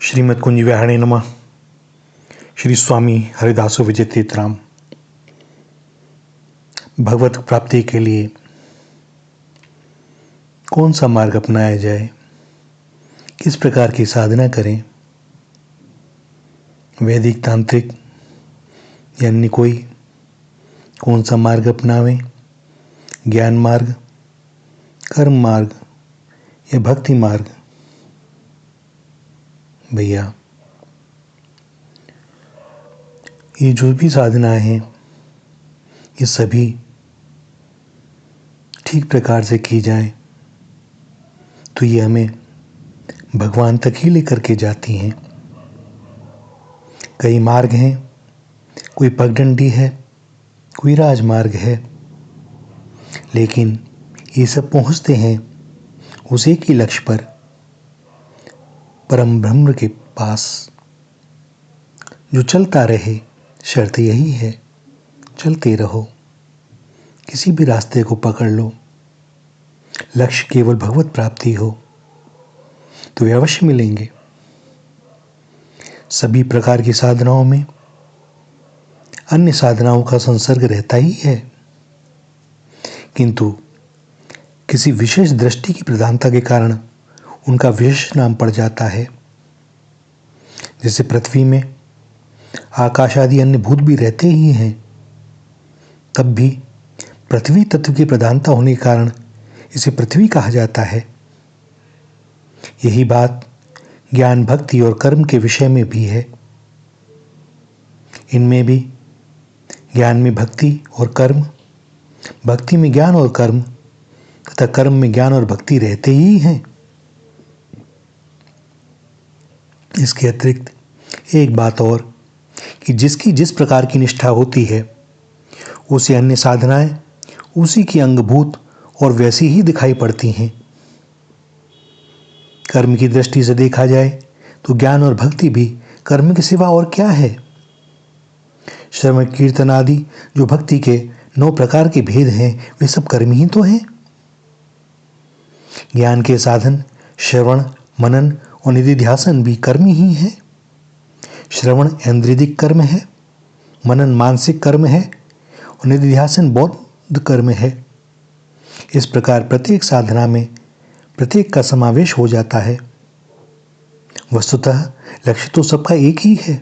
श्रीमद् कुंज विहारिणे नमः। श्री स्वामी हरिदासो विजय तीर्थराम। भगवत प्राप्ति के लिए कौन सा मार्ग अपनाया जाए, किस प्रकार की साधना करें, वैदिक तांत्रिक या अन्य कोई कौन सा मार्ग अपनावें, ज्ञान मार्ग, कर्म मार्ग या भक्ति मार्ग। भैया, ये जो भी साधनाएं हैं ये सभी ठीक प्रकार से की जाए तो ये हमें भगवान तक ही लेकर के जाती हैं। कई मार्ग हैं, कोई पगडंडी है, कोई राजमार्ग है, लेकिन ये सब पहुंचते हैं उस एक ही लक्ष्य पर, परम ब्रह्म के पास, जो चलता रहे। शर्त यही है, चलते रहो, किसी भी रास्ते को पकड़ लो, लक्ष्य केवल भगवत प्राप्ति हो तो वे अवश्य मिलेंगे। सभी प्रकार की साधनाओं में अन्य साधनाओं का संसर्ग रहता ही है, किंतु किसी विशेष दृष्टि की प्रधानता के कारण उनका विशेष नाम पड़ जाता है। जैसे पृथ्वी में आकाश आदि अन्य भूत भी रहते ही हैं, तब भी पृथ्वी तत्व की प्रधानता होने के कारण इसे पृथ्वी कहा जाता है। यही बात ज्ञान, भक्ति और कर्म के विषय में भी है। इनमें भी ज्ञान में भक्ति और कर्म, भक्ति में ज्ञान और कर्म तथा कर्म में ज्ञान और भक्ति रहते ही हैं। इसके अतिरिक्त एक बात और कि जिसकी जिस प्रकार की निष्ठा होती है उसे अन्य साधनाएं उसी की अंगभूत और वैसी ही दिखाई पड़ती हैं। कर्म की दृष्टि से देखा जाए तो ज्ञान और भक्ति भी कर्म के सिवा और क्या है। श्रवण, कीर्तन आदि जो भक्ति के 9 प्रकार के भेद हैं वे सब कर्म ही तो हैं। ज्ञान के साधन श्रवण, मनन और निधिध्यासन भी कर्म ही है। श्रवण ऐन्द्रियक कर्म है, मनन मानसिक कर्म है और निधिध्यासन बौद्ध कर्म है। इस प्रकार प्रत्येक साधना में प्रत्येक का समावेश हो जाता है। वस्तुतः लक्ष्य तो सबका एक ही है।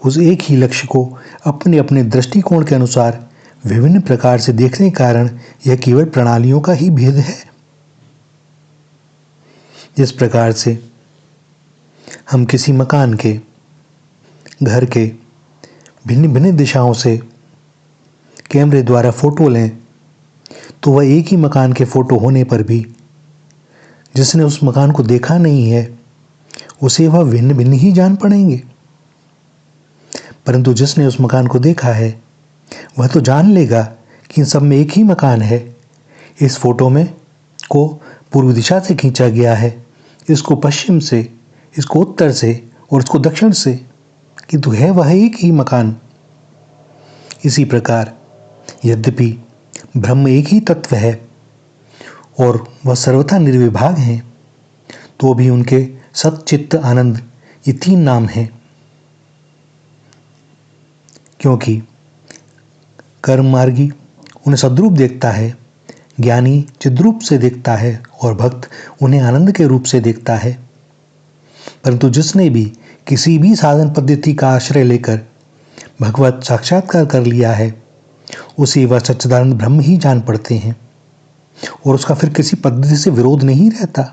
उस एक ही लक्ष्य को अपने अपने दृष्टिकोण के अनुसार विभिन्न प्रकार से देखने के कारण यह केवल प्रणालियों का ही भेद है। जिस प्रकार से हम किसी मकान के, घर के भिन्न भिन्न दिशाओं से कैमरे द्वारा फोटो लें तो वह एक ही मकान के फोटो होने पर भी जिसने उस मकान को देखा नहीं है उसे वह भिन्न भिन्न ही जान पड़ेंगे, परंतु जिसने उस मकान को देखा है वह तो जान लेगा कि इन सब में एक ही मकान है। इस फोटो में को पूर्व दिशा से खींचा गया है, इसको पश्चिम से, इसको उत्तर से और इसको दक्षिण से, किंतु है वह एक ही मकान। इसी प्रकार यद्यपि ब्रह्म एक ही तत्व है और वह सर्वथा निर्विभाग हैं, तो भी उनके सत, चित्त, आनंद ये 3 नाम हैं। क्योंकि कर्म मार्गी उन्हें सद्रूप देखता है, ज्ञानी चिद्रूप से देखता है और भक्त उन्हें आनंद के रूप से देखता है। परंतु जिसने भी किसी भी साधन पद्धति का आश्रय लेकर भगवत साक्षात्कार कर लिया है उसे वह सच्चिदानंद ब्रह्म ही जान पड़ते हैं और उसका फिर किसी पद्धति से विरोध नहीं रहता।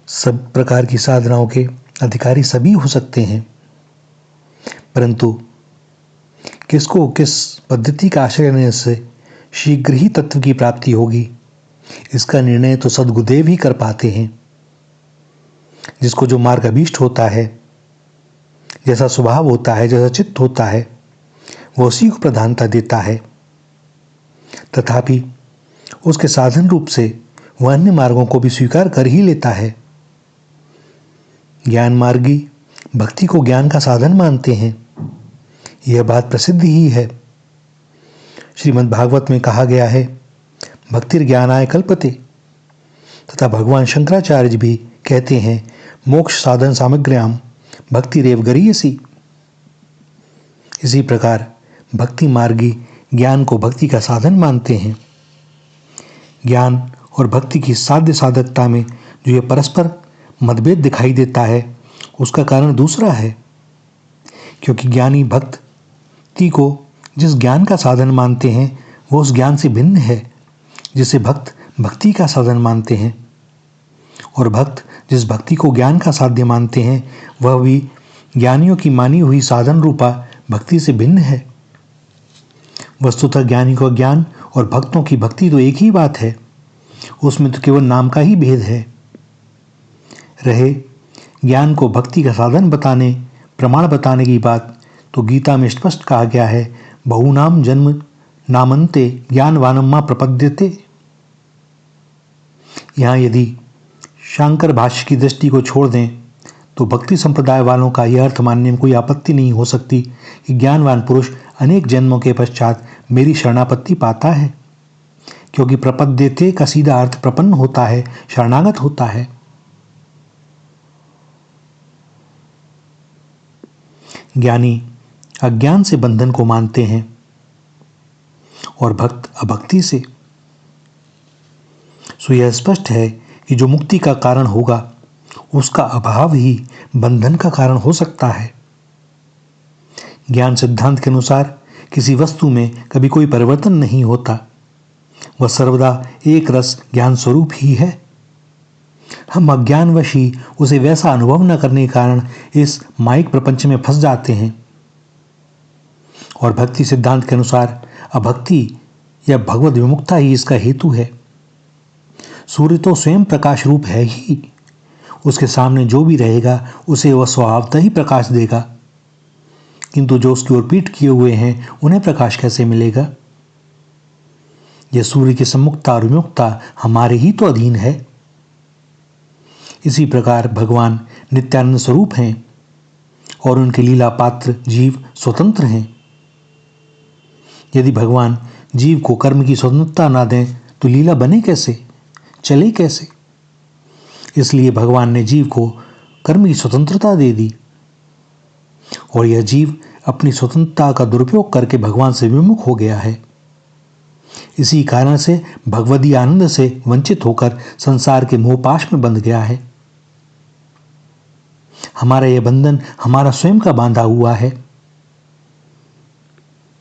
सब प्रकार की साधनाओं के अधिकारी सभी हो सकते हैं, परंतु किसको किस पद्धति का आश्रय लेने से शीघ्र ही तत्व की प्राप्ति होगी इसका निर्णय तो सद्गुरुदेव ही कर पाते हैं। जिसको जो मार्ग अभीष्ट होता है, जैसा स्वभाव होता है, जैसा चित्त होता है, वो उसी को प्रधानता देता है। तथापि उसके साधन रूप से वह अन्य मार्गों को भी स्वीकार कर ही लेता है। ज्ञान मार्गी भक्ति को ज्ञान का साधन मानते हैं, यह बात प्रसिद्ध ही है। श्रीमद् भागवत में कहा गया है, भक्तिर्ज्ञानाय कल्पते, तथा भगवान शंकराचार्य जी भी कहते हैं मोक्ष साधन सामग्र्याम भक्तिरेव गरीयसी। इसी प्रकार भक्ति मार्गी ज्ञान को भक्ति का साधन मानते हैं। ज्ञान और भक्ति की साध्य साधकता में जो यह परस्पर मतभेद दिखाई देता है उसका कारण दूसरा है, क्योंकि ज्ञानी भक्ति को जिस ज्ञान का साधन मानते हैं वो उस ज्ञान से भिन्न है जिसे भक्त भक्ति का साधन मानते हैं, और भक्त जिस भक्ति को ज्ञान का साध्य मानते हैं वह भी ज्ञानियों की मानी हुई साधन रूपा भक्ति से भिन्न है। वस्तुतः ज्ञानी का ज्ञान और भक्तों की भक्ति तो एक ही बात है, उसमें तो केवल नाम का ही भेद है। रहे ज्ञान को भक्ति का साधन बताने प्रमाण बताने की बात, तो गीता में स्पष्ट कहा गया है बहुनाम जन्म नामन्ते ज्ञानवानम्मा प्रपद्यते। यहाँ यदि शांकर भाष्य की दृष्टि को छोड़ दें तो भक्ति संप्रदाय वालों का यह अर्थ मानने में कोई आपत्ति नहीं हो सकती कि ज्ञानवान पुरुष अनेक जन्मों के पश्चात मेरी शरणापत्ति पाता है, क्योंकि प्रपद्यते का सीधा अर्थ प्रपन्न होता है, शरणागत होता है। ज्ञानी अज्ञान से बंधन को मानते हैं और भक्त अभक्ति से। सो यह स्पष्ट है कि जो मुक्ति का कारण होगा उसका अभाव ही बंधन का कारण हो सकता है। ज्ञान सिद्धांत के अनुसार किसी वस्तु में कभी कोई परिवर्तन नहीं होता, वह सर्वदा एक रस ज्ञान स्वरूप ही है। हम अज्ञानवश ही उसे वैसा अनुभव न करने के कारण इस माइक प्रपंच में फंस जाते हैं। और भक्ति सिद्धांत के अनुसार अभक्ति या भगवत विमुक्ता ही इसका हेतु है। सूर्य तो स्वयं प्रकाश रूप है ही, उसके सामने जो भी रहेगा उसे वह स्वभावतः ही प्रकाश देगा, किंतु जो उसकी ओर पीठ किए हुए हैं उन्हें प्रकाश कैसे मिलेगा? यह सूर्य की सम्मुखता और विमुक्ता हमारे ही तो अधीन है। इसी प्रकार भगवान नित्यानंद स्वरूप हैं और उनके लीला पात्र जीव स्वतंत्र हैं। यदि भगवान जीव को कर्म की स्वतंत्रता ना दें तो लीला बने कैसे, चले कैसे? इसलिए भगवान ने जीव को कर्म की स्वतंत्रता दे दी और यह जीव अपनी स्वतंत्रता का दुरुपयोग करके भगवान से विमुख हो गया है। इसी कारण से भगवदी आनंद से वंचित होकर संसार के मोहपाश में बंध गया है। हमारा यह बंधन हमारा स्वयं का बांधा हुआ है।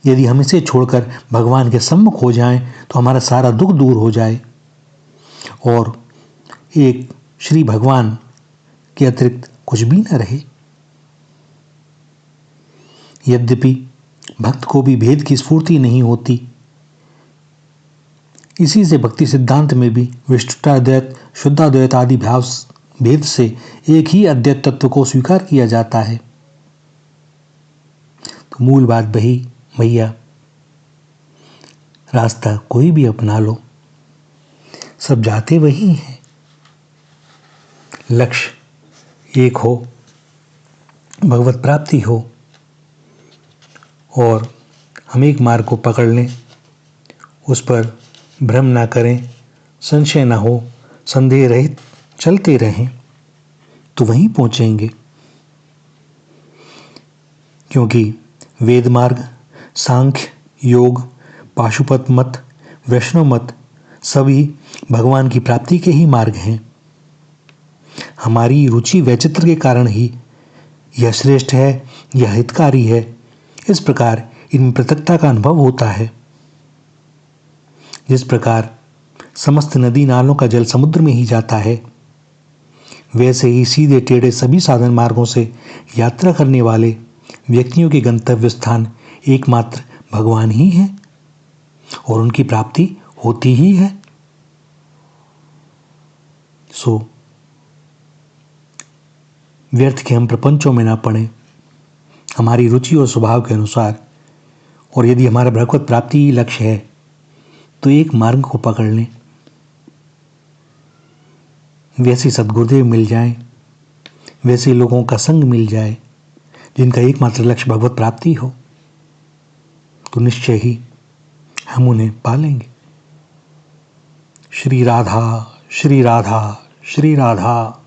यदि हम इसे छोड़कर भगवान के सम्मुख हो जाएं तो हमारा सारा दुख दूर हो जाए और एक श्री भगवान के अतिरिक्त कुछ भी न रहे। यद्यपि भक्त को भी भेद की स्फूर्ति नहीं होती, इसी से भक्ति सिद्धांत में भी विशिष्टाद्वैत शुद्धाद्वैत आदि भाव भेद से एक ही अद्वैत तत्व को स्वीकार किया जाता है। तो मूल बात वही भैया, रास्ता कोई भी अपना लो, सब जाते वही हैं। लक्ष्य एक हो, भगवत प्राप्ति हो, और हम एक मार्ग को पकड़ लें, उस पर भ्रम ना करें, संशय ना हो, संदेह रहित चलते रहें तो वहीं पहुंचेंगे। क्योंकि वेद मार्ग, सांख्य, योग, पाशुपत मत, वैष्णव मत सभी भगवान की प्राप्ति के ही मार्ग हैं। हमारी रुचि वैचित्र के कारण ही यह श्रेष्ठ है, यह हितकारी है, इस प्रकार इनमें पृथकता का अनुभव होता है। जिस प्रकार समस्त नदी नालों का जल समुद्र में ही जाता है, वैसे ही सीधे टेढ़े सभी साधन मार्गों से यात्रा करने वाले व्यक्तियों के गंतव्य स्थान एकमात्र भगवान ही है और उनकी प्राप्ति होती ही है। सो व्यर्थ के हम प्रपंचों में ना पड़े, हमारी रुचि और स्वभाव के अनुसार, और यदि हमारा भगवत प्राप्ति ही लक्ष्य है तो एक मार्ग को पकड़ लें। वैसे सद्गुरुदेव मिल जाएं, वैसे लोगों का संग मिल जाए जिनका एकमात्र लक्ष्य भगवत प्राप्ति हो, तो निश्चय ही हम उन्हें पालेंगे। श्री राधा श्री राधा, श्री राधा।